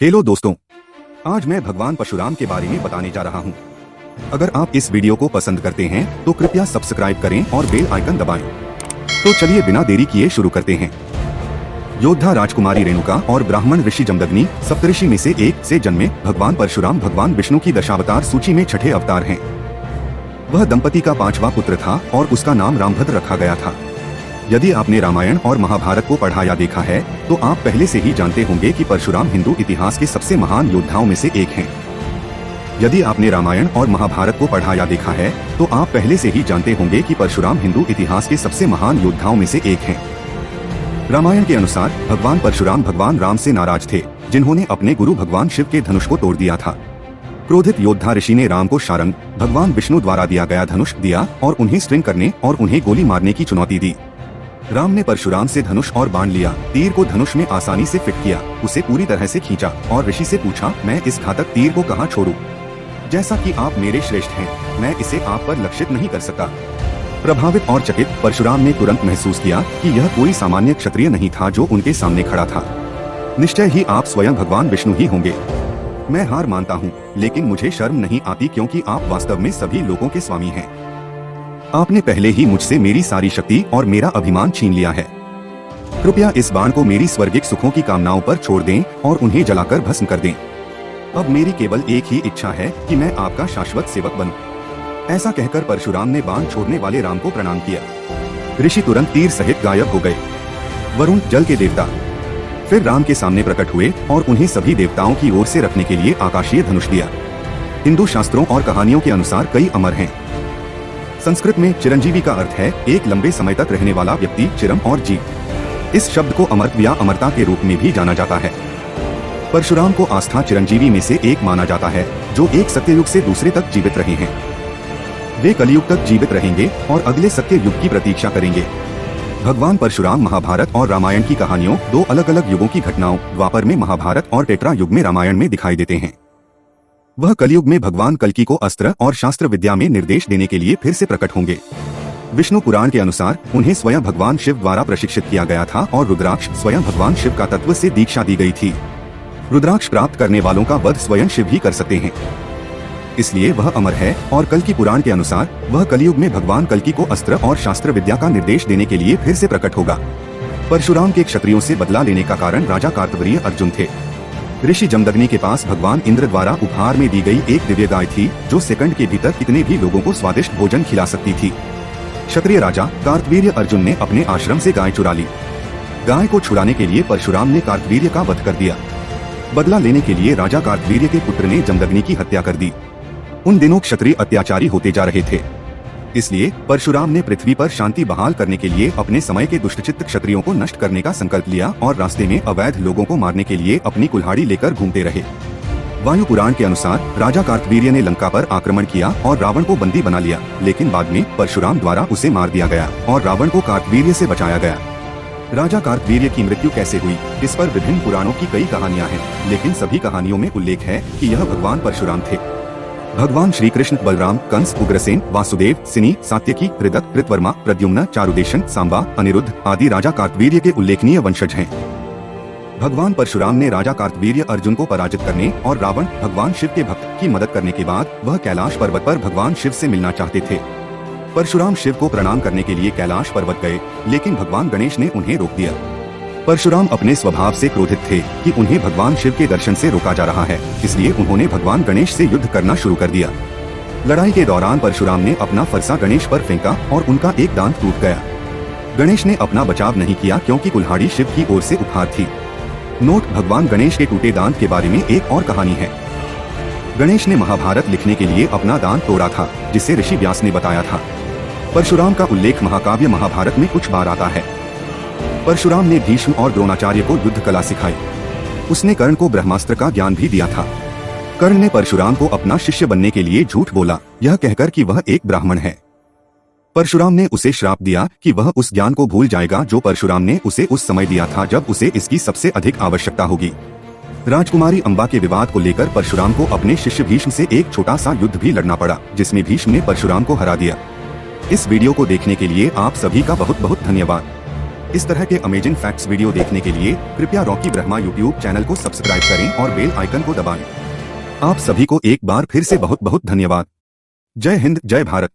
Hello दोस्तों, आज मैं भगवान परशुराम के बारे में बताने जा रहा हूँ। अगर आप इस वीडियो को पसंद करते हैं तो कृपया सब्सक्राइब करें और बेल आइकन दबाएं। तो चलिए बिना देरी किए शुरू करते हैं। योद्धा राजकुमारी रेणुका और ब्राह्मण ऋषि जमदग्नि सप्तऋषि में से एक से जन्मे भगवान परशुराम भगवान विष्णु की दशावतार सूची में छठे अवतार हैं। वह दंपति का 5वां पुत्र था और उसका नाम रामभद्र रखा गया था। यदि आपने रामायण और महाभारत को पढ़ा या देखा है तो आप पहले से ही जानते होंगे कि परशुराम हिंदू इतिहास के सबसे महान योद्धाओं में से एक हैं। यदि आपने रामायण और महाभारत को पढ़ा या देखा है तो आप पहले से ही जानते होंगे कि परशुराम हिंदू इतिहास के सबसे महान योद्धाओं में से एक हैं। रामायण के अनुसार भगवान परशुराम भगवान राम से नाराज थे, जिन्होंने अपने गुरु भगवान शिव के धनुष को तोड़ दिया था। क्रोधित योद्धा ऋषि ने राम को शारंग भगवान विष्णु द्वारा दिया गया धनुष दिया और उन्हें स्ट्रिंग करने और उन्हें गोली मारने की चुनौती दी। राम ने परशुराम से धनुष और बाण लिया, तीर को धनुष में आसानी से फिट किया, उसे पूरी तरह से खींचा और ऋषि से पूछा, मैं इस घातक तीर को कहाँ छोड़ूं? जैसा कि आप मेरे श्रेष्ठ हैं, मैं इसे आप पर लक्षित नहीं कर सकता। प्रभावित और चकित परशुराम ने तुरंत महसूस किया कि यह कोई सामान्य क्षत्रिय नहीं था जो उनके सामने खड़ा था। निश्चय ही आप स्वयं भगवान विष्णु ही होंगे। मैं हार मानता हूँ, लेकिन मुझे शर्म नहीं आती क्योंकि आप वास्तव में सभी लोगों के स्वामी हैं। आपने पहले ही मुझसे मेरी सारी शक्ति और मेरा अभिमान छीन लिया है। कृपया इस बाण को मेरी स्वर्गिक सुखों की कामनाओं पर छोड़ दें और उन्हें जलाकर भस्म कर दें। अब मेरी केवल एक ही इच्छा है कि मैं आपका शाश्वत सेवक बनूं। ऐसा कहकर परशुराम ने बाण छोड़ने वाले राम को प्रणाम किया। ऋषि तुरंत तीर सहित गायब हो गए। वरुण जल के देवता फिर राम के सामने प्रकट हुए और उन्हें सभी देवताओं की ओर से रखने के लिए आकाशीय धनुष दिया। हिंदू शास्त्रों और कहानियों के अनुसार कई अमर हैं। संस्कृत में चिरंजीवी का अर्थ है एक लंबे समय तक रहने वाला व्यक्ति, चिरम और जीव। इस शब्द को अमरत्व या अमरता के रूप में भी जाना जाता है। परशुराम को आस्था चिरंजीवी में से एक माना जाता है जो एक सत्ययुग से दूसरे तक जीवित रहे हैं। वे कलयुग तक जीवित रहेंगे और अगले सत्य युग की प्रतीक्षा करेंगे। भगवान परशुराम महाभारत और रामायण की कहानियों दो अलग अलग युगों की घटनाओं द्वापर में महाभारत और त्रेता युग में रामायण में दिखाई देते हैं। वह कलयुग में भगवान कल्कि को अस्त्र और शास्त्र विद्या में निर्देश देने के लिए फिर से प्रकट होंगे। विष्णु पुराण के अनुसार उन्हें स्वयं भगवान शिव द्वारा प्रशिक्षित किया गया था और रुद्राक्ष स्वयं भगवान शिव का तत्व से दीक्षा दी गई थी। रुद्राक्ष प्राप्त करने वालों का वध स्वयं शिव ही कर सकते हैं, इसलिए वह अमर है। और कल्कि पुराण के अनुसार वह कलयुग में भगवान कल्कि को अस्त्र और शास्त्र विद्या का निर्देश देने के लिए फिर से प्रकट होगा। परशुराम के क्षत्रियों से बदला लेने का कारण राजा कार्तवीर्य अर्जुन थे। ऋषि जमदग्नि के पास भगवान इंद्र द्वारा उपहार में दी गई एक दिव्य गाय थी जो सेकंड के भीतर कितने भी लोगों को स्वादिष्ट भोजन खिला सकती थी। क्षत्रिय राजा कार्तवीर्य अर्जुन ने अपने आश्रम से गाय चुरा ली। गाय को छुड़ाने के लिए परशुराम ने कार्तवीर्य का वध कर दिया। बदला लेने के लिए राजा कार्तवीर्य के पुत्र ने जमदग्नि की हत्या कर दी। उन दिनों क्षत्रिय अत्याचारी होते जा रहे थे, इसलिए परशुराम ने पृथ्वी पर शांति बहाल करने के लिए अपने समय के दुष्टचित्त क्षत्रियों को नष्ट करने का संकल्प लिया और रास्ते में अवैध लोगों को मारने के लिए अपनी कुल्हाड़ी लेकर घूमते रहे। वायु पुराण के अनुसार राजा कार्तवीर्य ने लंका पर आक्रमण किया और रावण को बंदी बना लिया, लेकिन बाद में परशुराम द्वारा उसे मार दिया गया और रावण को कार्तवीर्य से बचाया गया। राजा कार्तवीर्य की मृत्यु कैसे हुई, इस पर विभिन्न पुराणों की कई कहानियाँ हैं, लेकिन सभी कहानियों में उल्लेख है कि यह भगवान परशुराम थे। भगवान श्री कृष्ण, बलराम, कंस, उग्रसेन, वासुदेव, सिनी, सात्यकी, हृदक, कृतवर्मा, प्रद्युम्न, चारुदेशन, सांबा, अनिरुद्ध आदि राजा कार्तवीर्य के उल्लेखनीय वंशज हैं। भगवान परशुराम ने राजा कार्तवीर्य अर्जुन को पराजित करने और रावण भगवान शिव के भक्त की मदद करने के बाद वह कैलाश पर्वत पर भगवान शिव से मिलना चाहते थे। परशुराम शिव को प्रणाम करने के लिए कैलाश पर्वत गए, लेकिन भगवान गणेश ने उन्हें रोक दिया। परशुराम अपने स्वभाव से क्रोधित थे कि उन्हें भगवान शिव के दर्शन से रोका जा रहा है, इसलिए उन्होंने भगवान गणेश से युद्ध करना शुरू कर दिया। लड़ाई के दौरान परशुराम ने अपना फरसा गणेश पर फेंका और उनका एक दांत टूट गया। गणेश ने अपना बचाव नहीं किया क्योंकि कुल्हाड़ी शिव की ओर से उपहार थी। नोट: भगवान गणेश के टूटे दांत के बारे में एक और कहानी है। गणेश ने महाभारत लिखने के लिए अपना दांत तोड़ा था, जिसे ऋषि व्यास ने बताया था। परशुराम का उल्लेख महाकाव्य महाभारत में कुछ बार आता है। परशुराम ने भीष्म और द्रोणाचार्य को युद्ध कला सिखाई। उसने कर्ण को ब्रह्मास्त्र का ज्ञान भी दिया था। कर्ण ने परशुराम को अपना शिष्य बनने के लिए झूठ बोला, यह कहकर कि वह एक ब्राह्मण है। परशुराम ने उसे श्राप दिया कि वह उस ज्ञान को भूल जाएगा जो परशुराम ने उसे उस समय दिया था जब उसे इसकी सबसे अधिक आवश्यकता होगी। राजकुमारी अंबा के विवाद को लेकर परशुराम को अपने शिष्य भीष्म से एक छोटा सा युद्ध भी लड़ना पड़ा, जिसमें भीष्म ने परशुराम को हरा दिया। इस वीडियो को देखने के लिए आप सभी का बहुत बहुत धन्यवाद। इस तरह के अमेजिंग फैक्ट्स वीडियो देखने के लिए कृपया रॉकी ब्रह्मा यूट्यूब चैनल को सब्सक्राइब करें और बेल आइकन को दबाएं। आप सभी को एक बार फिर से बहुत बहुत धन्यवाद। जय हिंद, जय भारत।